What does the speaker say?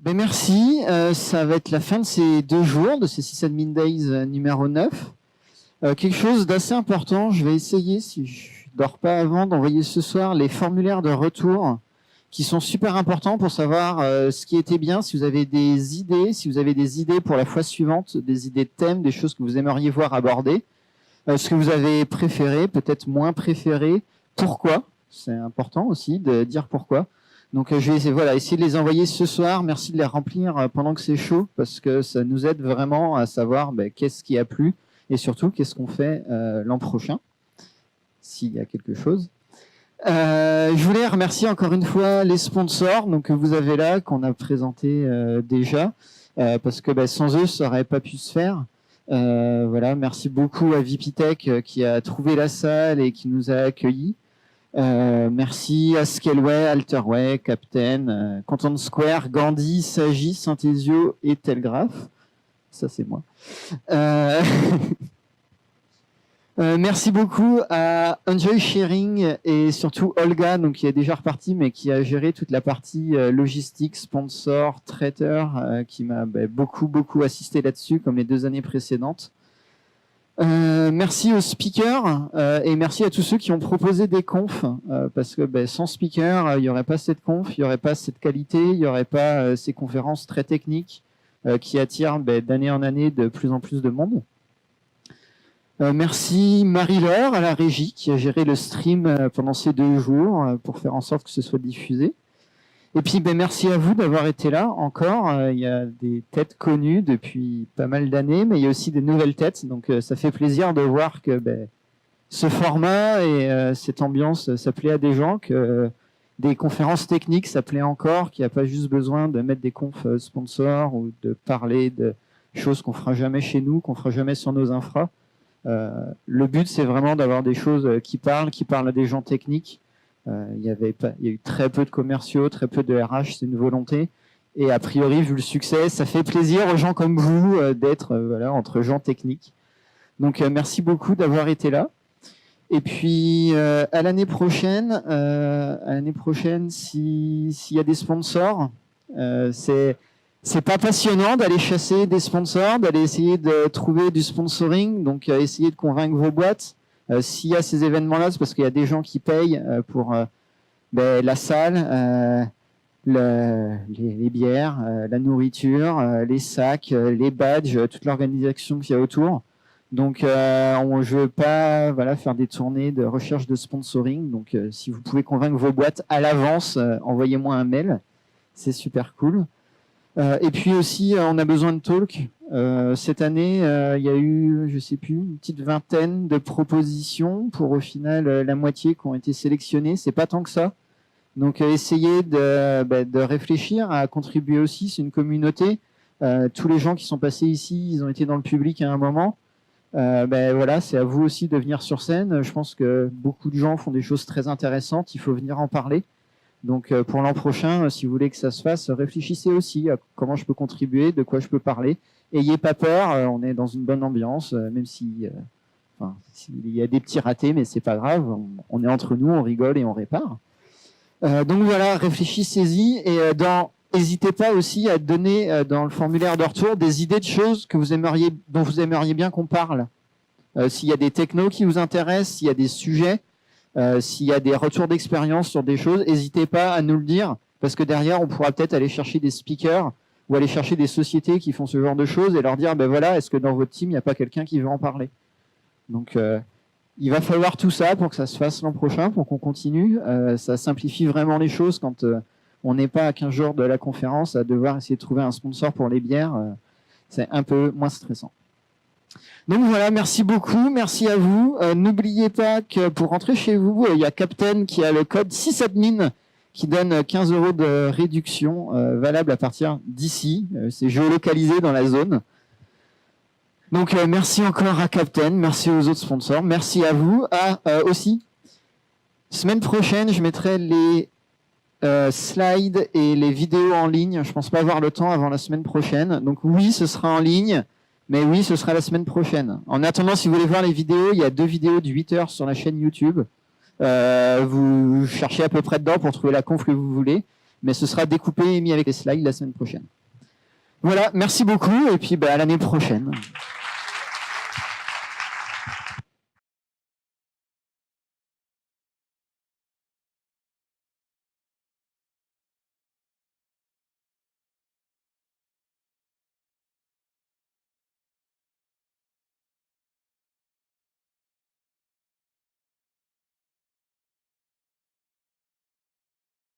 Ben merci, ça va être la fin de ces 2 jours, de ces Sysadmin Days numéro 9. Quelque chose d'assez important, je vais essayer, si je ne dors pas avant, d'envoyer ce soir les formulaires de retour qui sont super importants pour savoir ce qui était bien, si vous avez des idées pour la fois suivante, des idées de thèmes, des choses que vous aimeriez voir abordées, ce que vous avez préféré, peut-être moins préféré, pourquoi, c'est important aussi de dire pourquoi. Donc je vais essayer de les envoyer ce soir. Merci de les remplir pendant que c'est chaud, parce que ça nous aide vraiment à savoir qu'est-ce qui a plu et surtout qu'est-ce qu'on fait l'an prochain, s'il y a quelque chose. Je voulais remercier encore une fois les sponsors que vous avez là, qu'on a présenté déjà, parce que sans eux, ça n'aurait pas pu se faire. Merci beaucoup à VPTech qui a trouvé la salle et qui nous a accueillis. Merci à Scaleway, Alterway, Captain, Content Square, Gandhi, Sagi, Synthesio et Telegraph. Ça, c'est moi. Merci beaucoup à Enjoy Sharing et surtout Olga, qui est déjà repartie, mais qui a géré toute la partie logistique, sponsor, traiteur, qui m'a beaucoup assisté là-dessus, comme les 2 années précédentes. Merci aux speakers et merci à tous ceux qui ont proposé des confs parce que sans speaker, il n'y aurait pas cette conf, il n'y aurait pas cette qualité, il n'y aurait pas ces conférences très techniques qui attirent d'année en année de plus en plus de monde. Merci Marie-Laure à la régie qui a géré le stream pendant ces 2 jours pour faire en sorte que ce soit diffusé. Et puis, merci à vous d'avoir été là encore. Il y a des têtes connues depuis pas mal d'années, mais il y a aussi des nouvelles têtes. Donc, ça fait plaisir de voir que ce format et cette ambiance, ça plaît à des gens, que des conférences techniques, ça plaît encore, qu'il n'y a pas juste besoin de mettre des confs sponsors ou de parler de choses qu'on fera jamais chez nous, qu'on fera jamais sur nos infras. Le but, c'est vraiment d'avoir des choses qui parlent à des gens techniques. Il y a eu très peu de commerciaux, très peu de RH, c'est une volonté. Et a priori, vu le succès, ça fait plaisir aux gens comme vous d'être entre gens techniques. Donc, merci beaucoup d'avoir été là. Et puis, à l'année prochaine, s'il y a des sponsors, c'est pas passionnant d'aller chasser des sponsors, d'aller essayer de trouver du sponsoring, donc essayer de convaincre vos boîtes. S'il y a ces événements-là, c'est parce qu'il y a des gens qui payent pour la salle, les bières, la nourriture, les sacs, les badges, toute l'organisation qu'il y a autour. Donc, je ne veux pas faire des tournées de recherche de sponsoring. Donc, si vous pouvez convaincre vos boîtes à l'avance, envoyez-moi un mail. C'est super cool. Et puis aussi, on a besoin de talk. Cette année, il y a eu, je sais plus, une petite vingtaine de propositions pour au final la moitié qui ont été sélectionnées. C'est pas tant que ça. Donc, essayez de réfléchir à contribuer aussi. C'est une communauté. Tous les gens qui sont passés ici, ils ont été dans le public à un moment. C'est à vous aussi de venir sur scène. Je pense que beaucoup de gens font des choses très intéressantes. Il faut venir en parler. Donc, pour l'an prochain, si vous voulez que ça se fasse, réfléchissez aussi à comment je peux contribuer, de quoi je peux parler. Ayez pas peur, on est dans une bonne ambiance, même s'il y a des petits ratés, mais c'est pas grave. On est entre nous, on rigole et on répare. Donc voilà, réfléchissez-y et n'hésitez pas aussi à donner dans le formulaire de retour des idées de choses que dont vous aimeriez bien qu'on parle. S'il y a des technos qui vous intéressent, s'il y a des sujets, s'il y a des retours d'expérience sur des choses, n'hésitez pas à nous le dire, parce que derrière, on pourra peut-être aller chercher des speakers ou aller chercher des sociétés qui font ce genre de choses et leur dire, est-ce que dans votre team, il n'y a pas quelqu'un qui veut en parler? Donc, il va falloir tout ça pour que ça se fasse l'an prochain, pour qu'on continue. Ça simplifie vraiment les choses quand on n'est pas à 15 jours de la conférence à devoir essayer de trouver un sponsor pour les bières. C'est un peu moins stressant. Donc voilà, merci beaucoup, merci à vous. N'oubliez pas que pour rentrer chez vous, il y a Captain qui a le code sysadmin qui donne 15 € de réduction valable à partir d'ici. C'est géolocalisé dans la zone. Donc merci encore à Captain, merci aux autres sponsors, merci à vous. Aussi, semaine prochaine, je mettrai les slides et les vidéos en ligne. Je ne pense pas avoir le temps avant la semaine prochaine. Donc oui, ce sera en ligne. Mais oui, ce sera la semaine prochaine. En attendant, si vous voulez voir les vidéos, il y a 2 vidéos de 8 heures sur la chaîne YouTube. Vous cherchez à peu près dedans pour trouver la conf que vous voulez. Mais ce sera découpé et mis avec les slides la semaine prochaine. Voilà, merci beaucoup et puis à l'année prochaine.